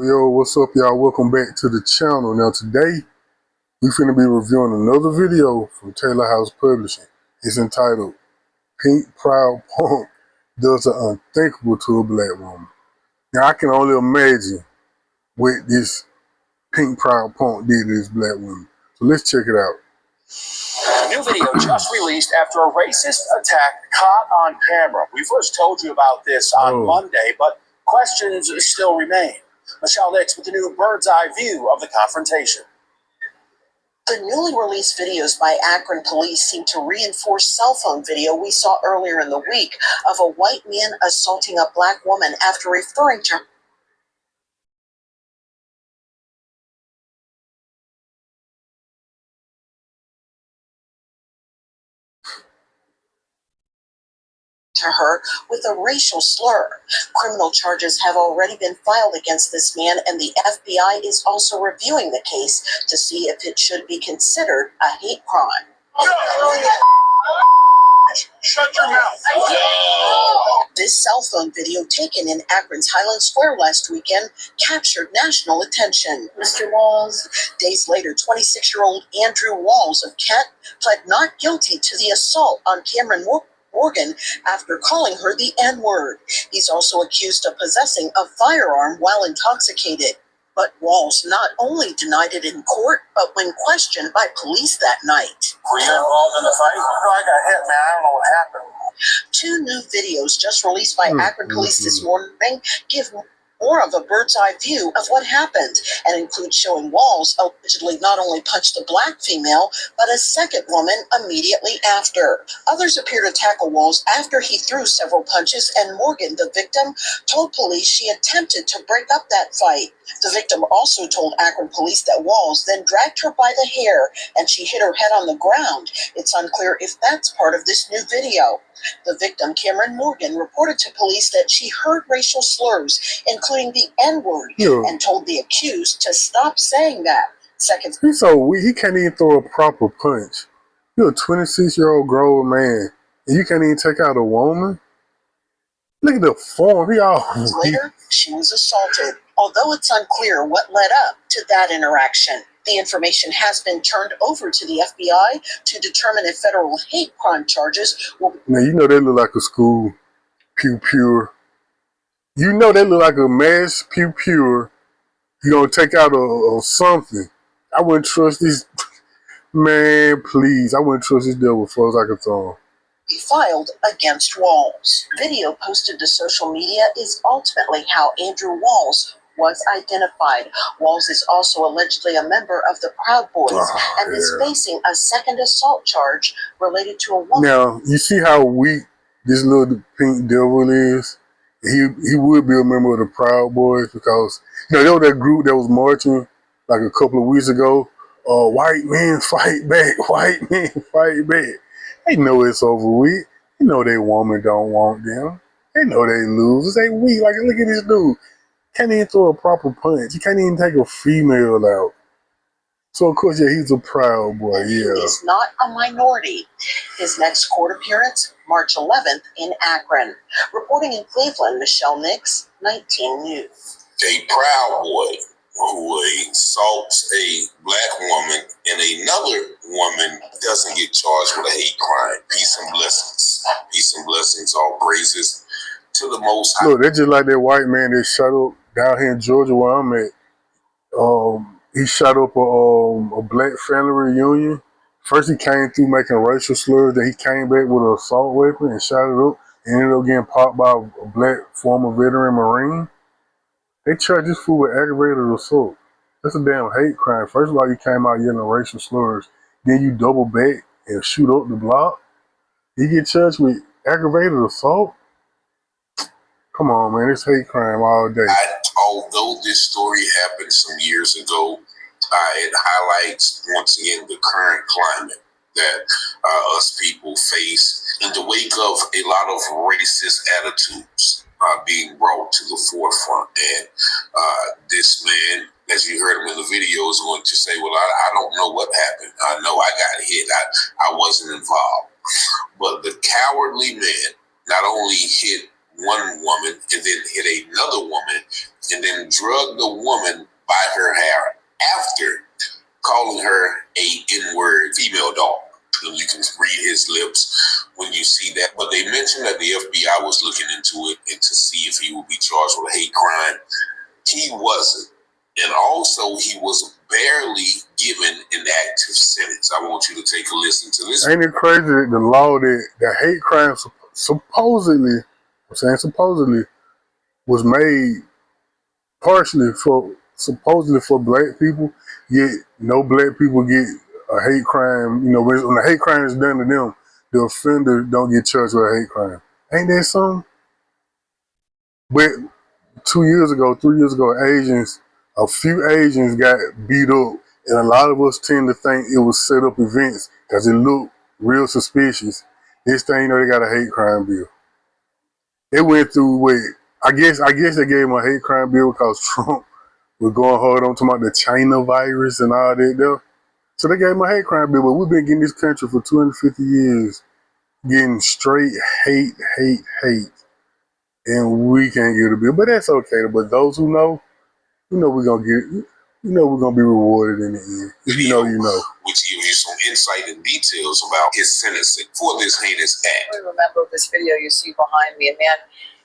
Yo, what's up, y'all? Welcome back to the channel. Now today, we finna be reviewing another video from Taylor House Publishing. It's entitled, Pink Proud Punk Does the Unthinkable to a Black Woman. Now I can only imagine what this Pink Proud Punk did to this black woman. So let's check it out. A new video just released after a racist attack caught on camera. We first told you about this on Monday, but questions still remain. Michelle Nix with the new bird's eye view of the confrontation. The newly released videos by Akron police seem to reinforce cell phone video we saw earlier in the week of a white man assaulting a black woman after referring to her with a racial slur. Criminal charges have already been filed against this man, and the FBI is also reviewing the case to see if it should be considered a hate crime. Shut your mouth. This cell phone video taken in Akron's Highland Square last weekend captured national attention. Mr. Walls. Days later, 26-year-old Andrew Walls of Kent pled not guilty to the assault on Cameron Morgan after calling her the N-word. He's also accused of possessing a firearm while intoxicated. But Walls not only denied it in court, but when questioned by police that night. Were you involved in the fight? No, I got hit, man. I don't know what happened. Two new videos just released by Akron police this morning give more of a bird's eye view of what happened and include showing Walls allegedly not only punched a black female, but a second woman immediately after. Others appear to tackle Walls after he threw several punches, and Morgan, the victim, told police she attempted to break up that fight. The victim also told Akron police that Walls then dragged her by the hair and she hit her head on the ground. It's unclear if that's part of this new video. The victim, Cameron Morgan, reported to police that she heard racial slurs, including the N-word, and told the accused to stop saying that. He's so weak, he can't even throw a proper punch. You're a 26-year-old grown man, and you can't even take out a woman? Look at the form, he all later, she was assaulted, although it's unclear what led up to that interaction. The information has been turned over to the FBI to determine if federal hate crime charges will be... Now, you know they look like a school pew-pure. You know they look like a mass pew-pure. You gonna take out a something. I wouldn't trust this. Man, please. I wouldn't trust this devil as far as I could throw him. Filed against Walls. Video posted to social media is ultimately how Andrew Walls was identified. Walls is also allegedly a member of the Proud Boys and is facing a second assault charge related to a woman. Now, you see how weak this little pink devil is? He would be a member of the Proud Boys because, you know, there was that group that was marching like a couple of weeks ago. White men fight back, white men fight back. They know it's over with. They know their woman don't want them. They know they lose. They weak. Like, look at this dude. Can't even throw a proper punch. He can't even take a female out. So, of course, yeah, he's a Proud Boy, He is not a minority. His next court appearance, March 11th in Akron. Reporting in Cleveland, Michelle Nix, 19 News. A Proud Boy who assaults a black woman and another woman doesn't get charged with a hate crime. Peace and blessings. Peace and blessings, all praises to the Most High. Look, they're just like that white man that shot up down here in Georgia where I'm at. He shot up a black family reunion. First he came through making racial slurs, then he came back with an assault weapon and shot it up and ended up getting popped by a black former veteran Marine. They charged this fool with aggravated assault. That's a damn hate crime. First of all, you came out yelling racial slurs, then you double back and shoot up the block. You get charged with aggravated assault? Come on, man, it's hate crime all day. Although this story happened some years ago, it highlights once again the current climate that us people face in the wake of a lot of racist attitudes being brought to the forefront. And this man, as you heard him in the video, is going to say, well, I don't know what happened. I know I got hit. I wasn't involved. But the cowardly man not only hit one woman and then hit another woman and then drugged the woman by her hair after calling her a N-word female dog. And you can read his lips when you see that. But they mentioned that the FBI was looking into it and to see if he would be charged with a hate crime. He wasn't. And also, he was barely given an active sentence. I want you to take a listen to this. Ain't it crazy that the law that hate crime supposedly, I'm saying supposedly, was made partially supposedly for black people, yet no black people get a hate crime. You know, when a hate crime is done to them, the offender don't get charged with a hate crime. Ain't that something? But 3 years ago, a few Asians got beat up, and a lot of us tend to think it was set up events because it looked real suspicious. This thing, you know, they got a hate crime bill. It went through I guess they gave him a hate crime bill because Trump was going hard on talking about the China virus and all that there. So they gave him a hate crime bill, but we've been getting this country for 250 years, getting straight hate, and we can't get a bill. But that's okay. But those who know, you know we're gonna be rewarded in the end. If you know, you know. Which gives you some insight and details about his sentencing for this heinous act. I remember this video you see behind me, a man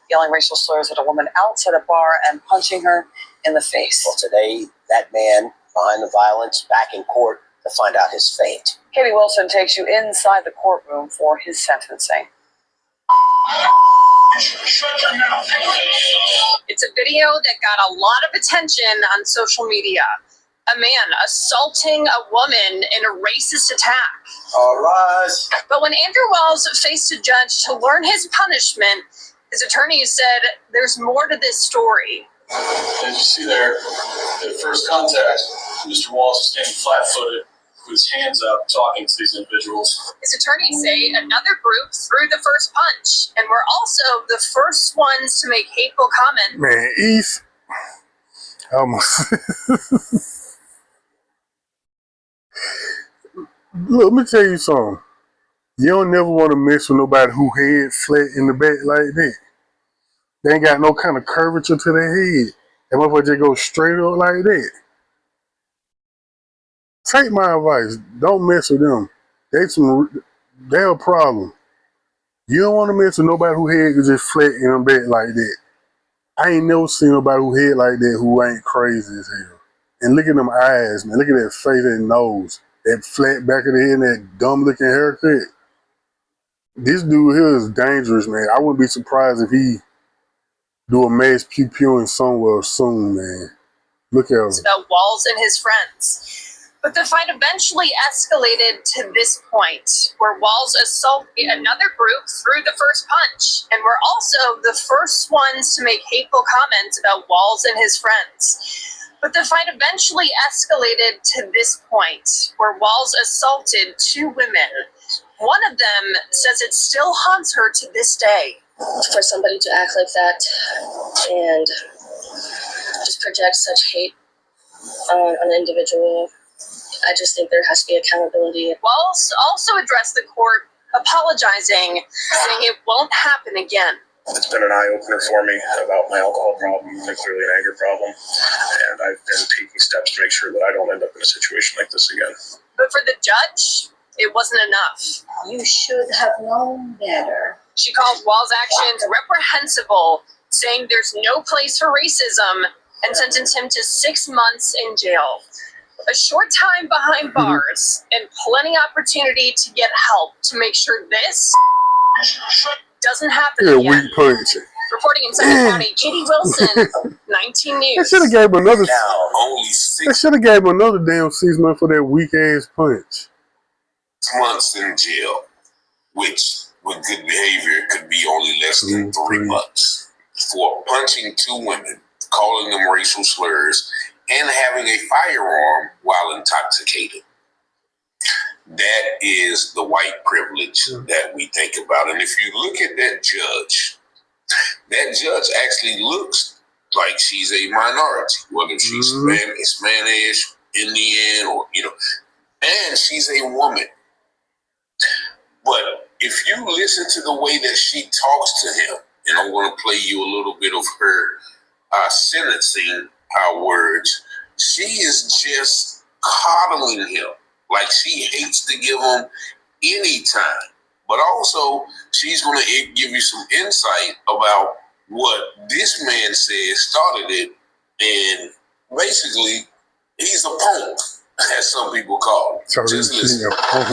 yelling racial slurs at a woman outside a bar and punching her in the face. Well, today, that man behind the violence back in court to find out his fate. Katie Wilson takes you inside the courtroom for his sentencing. Shut your mouth. It's a video that got a lot of attention on social media. A man assaulting a woman in a racist attack. All rise. But when Andrew Wells faced a judge to learn his punishment, his attorney said there's more to this story. As you see there, at first contact, Mr. Walls is standing flat-footed with his hands up, talking to these individuals. His attorneys say another group threw the first punch and were also the first ones to make hateful comments. Man, East, almost. Look, let me tell you something. You don't never want to mess with nobody who head flat in the back like that. They ain't got no kind of curvature to their head. That motherfucker just go straight up like that. Take my advice. Don't mess with them. They're a problem. You don't want to mess with nobody who head is just flat in the back like that. I ain't never seen nobody who head like that who ain't crazy as hell. And look at them eyes, man. Look at that face, that nose, that flat back of the head, and that dumb looking haircut. This dude here is dangerous, man. I wouldn't be surprised if he do a mass pew-pewing somewhere soon, man. Look at him. About Walls and his friends. But the fight eventually escalated to this point, where Walls assaulted another group threw the first punch, and were also the first ones to make hateful comments about Walls and his friends. But the fight eventually escalated to this point, where Walls assaulted two women. One of them says it still haunts her to this day. For somebody to act like that and just project such hate on an individual, I just think there has to be accountability. Walls also addressed the court, apologizing, saying it won't happen again. It's been an eye-opener for me about my alcohol problem and clearly an anger problem, and I've been taking steps to make sure that I don't end up in a situation like this again. But for the judge, it wasn't enough. You should have known better. She called Walls' actions reprehensible, saying there's no place for racism, and sentenced him to 6 months in jail. A short time behind bars, and plenty opportunity to get help to make sure this doesn't happen Yeah, again. weak punch. Reporting in Suffolk County, Katie Wilson, 19 News. They should have gave him another. Only They 6 should have gave him another damn 6 months for that weak ass punch. months in jail, which with good behavior could be only less than 3 months, for punching two women, calling them racial slurs, and having a firearm while intoxicated. That is the white privilege that we think about. And if you look at that judge actually looks like she's a minority, whether she's Spanish, Indian, or, and she's a woman. But if you listen to the way that she talks to him and I'm going to play you a little bit of her sentencing words. She is just coddling him. Like she hates to give him any time. But also, she's going to give you some insight about what this man said started it. And basically, he's a punk, as some people call it. Just listen.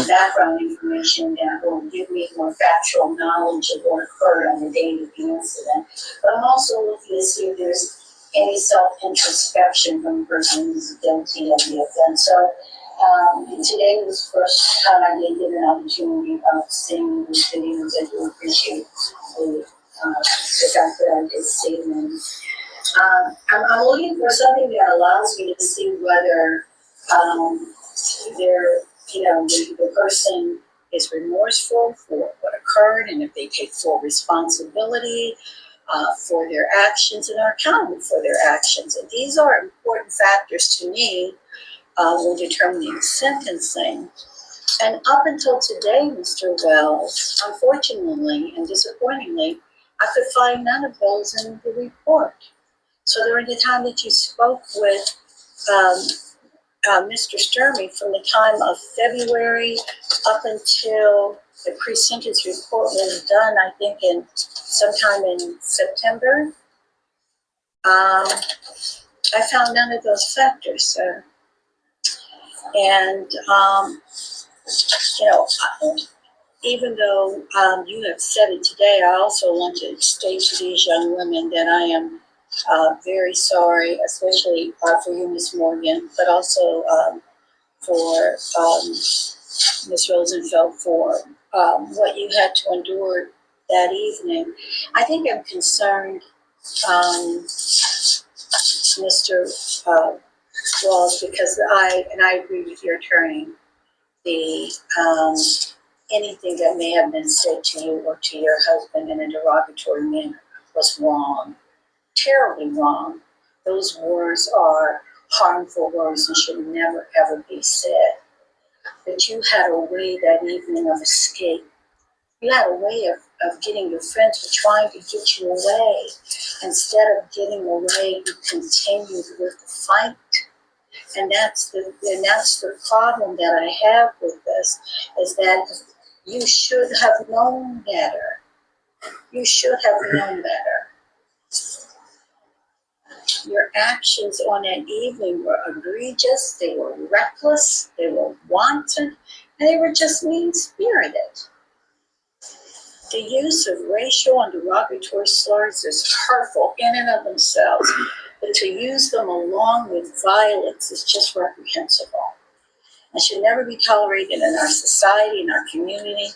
Background information that will give me more factual knowledge of what occurred on the date of the incident. But I'm also looking to see if there's any self-introspection from the person who's guilty of the offense. So today was the first time I did get an opportunity of seeing these videos. I do appreciate the fact that I did see them. I'm looking for something that allows me to see whether the person is remorseful for what occurred and if they take full responsibility for their actions and are accountable for their actions. And these are important factors to me when determining sentencing. And up until today, Mr. Wells, unfortunately and disappointingly, I could find none of those in the report. So during the time that you spoke with Mr. Sturmy, from the time of February up until the pre-sentence report was done, I think in sometime in September, I found none of those factors, sir. And even though you have said it today, I also want to state to these young women that I am very sorry, especially for you, Ms. Morgan, but also for Ms. Rosenfeld, for what you had to endure that evening. I think I'm concerned, Mr. Walls, because I agree with your attorney, anything that may have been said to you or to your husband in a derogatory manner was wrong, terribly wrong. Those words are harmful words and should never ever be said. But you had a way that evening of escape. You had a way of getting your friends were trying to get you away. Instead of getting away, you continued with the fight. And that's the problem that I have with this, is that you should have known better. You should have known better. Your actions on that evening were egregious, they were reckless, they were wanton, and they were just mean-spirited. The use of racial and derogatory slurs is hurtful in and of themselves, but to use them along with violence is just reprehensible and should never be tolerated in our society, in our community,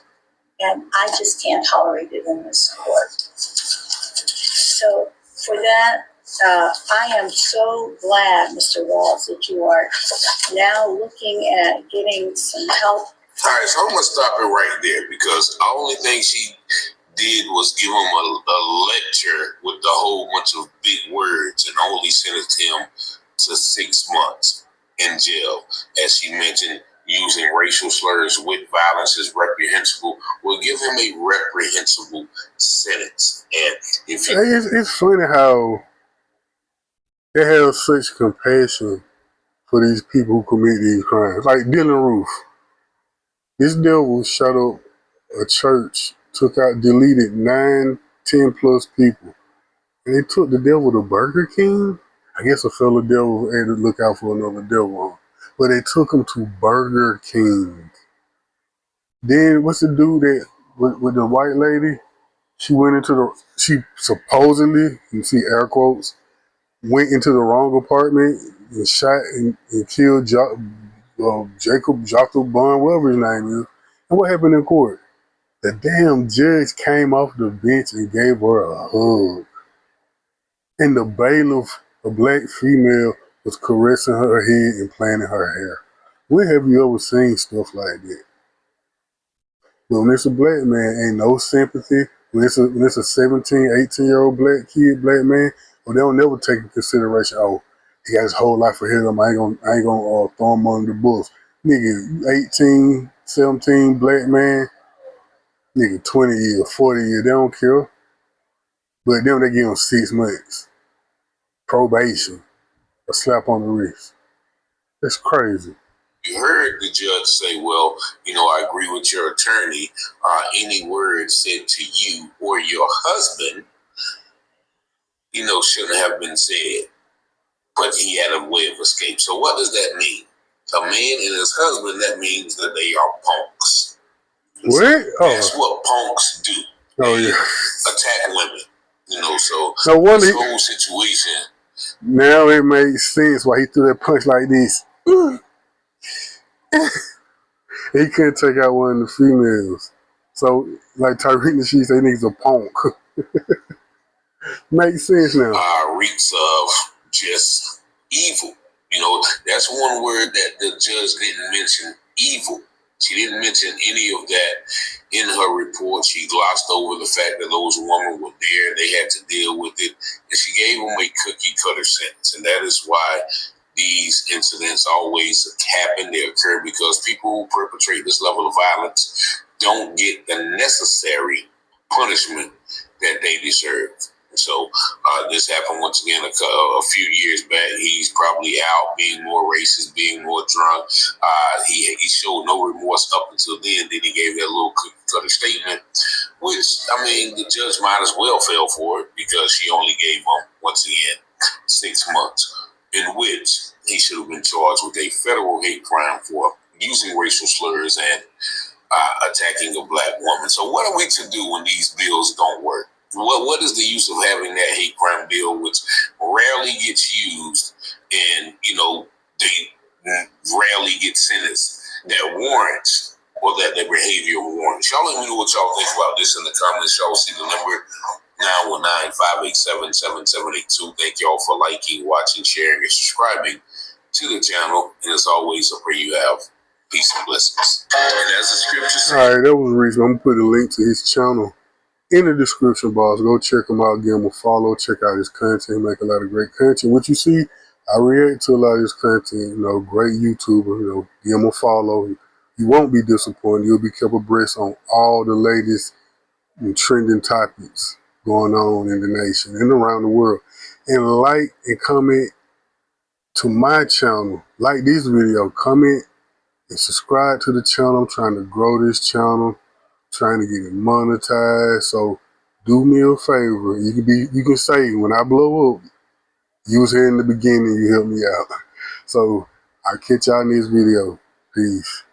and I just can't tolerate it in this court. So for that, I am so glad, Mr. Walls, that you are now looking at getting some help. All right, so I'm going to stop it right there, because the only thing she did was give him a lecture with a whole bunch of big words and only sentenced him to 6 months in jail. As she mentioned, using racial slurs with violence is reprehensible. We'll give him a reprehensible sentence. And if it's funny how they have such compassion for these people who commit these crimes. Like Dylan Roof. This devil shut up a church, deleted 9, 10 plus people. And they took the devil to Burger King. I guess a fellow devil had to look out for another devil. But they took him to Burger King. Then what's the dude that with the white lady? She supposedly, you see air quotes, went into the wrong apartment and shot and killed Jacob Bond, whatever his name is. And what happened in court? The damn judge came off the bench and gave her a hug. And the bailiff, a black female, was caressing her head and planning her hair. When have you ever seen stuff like that? But when it's a black man, ain't no sympathy. When it's a 17, 18-year-old black man, well, they don't never take into consideration, oh, he got his whole life ahead of him, I ain't gonna throw him under the bus. Nigga, 18, 17, black man, nigga, 20 years, 40 years, they don't care. But then they give him 6 months. Probation. A slap on the wrist. That's crazy. You heard the judge say, well, I agree with your attorney. Any word said to you or your husband, shouldn't have been said. But he had a way of escape. So what does that mean? A man and his husband, that means that they are punks. What? That's what punks do. Oh, they yeah. attack women. So this whole situation. Now it makes sense why he threw that punch like this. He couldn't take out one of the females. So, like Tyreek and she say, niggas a punk. Makes sense now. Reeks of just evil. That's one word that the judge didn't mention, evil. She didn't mention any of that in her report. She glossed over the fact that those women were there. They had to deal with it. And she gave them a cookie cutter sentence. And that is why these incidents always happen. They occur because people who perpetrate this level of violence don't get the necessary punishment that they deserve. So this happened once again a few years back. He's probably out being more racist, being more drunk. He showed no remorse up until then. Then he gave that little cookie cutter statement, which, the judge might as well fail for it because she only gave him, once again, 6 months, in which he should have been charged with a federal hate crime for using racial slurs and attacking a black woman. So what are we to do when these bills don't work? What is the use of having that hate crime bill, which rarely gets used, and they rarely get sentenced that warrants or that their behavior warrants? Y'all let me know what y'all think about this in the comments. Y'all see the number 919-587-7782. Thank y'all for liking, watching, sharing, and subscribing to the channel. And as always, I pray you have peace and blessings. And as the scripture says, all right, that was reason. I'm gonna put a link to his channel in the description box. Go check him out, give him a follow, check out his content. He make a lot of great content. What you see, I react to a lot of his content. Great YouTuber. Give him a follow. You won't be disappointed. You'll be kept abreast on all the latest and trending topics going on in the nation and around the world. And like and comment to my channel. Like this video, comment and subscribe to the channel. I'm trying to grow this channel, trying to get it monetized. So do me a favor. You can say when I blow up, you was here in the beginning, you helped me out. So I'll catch y'all in this video. Peace.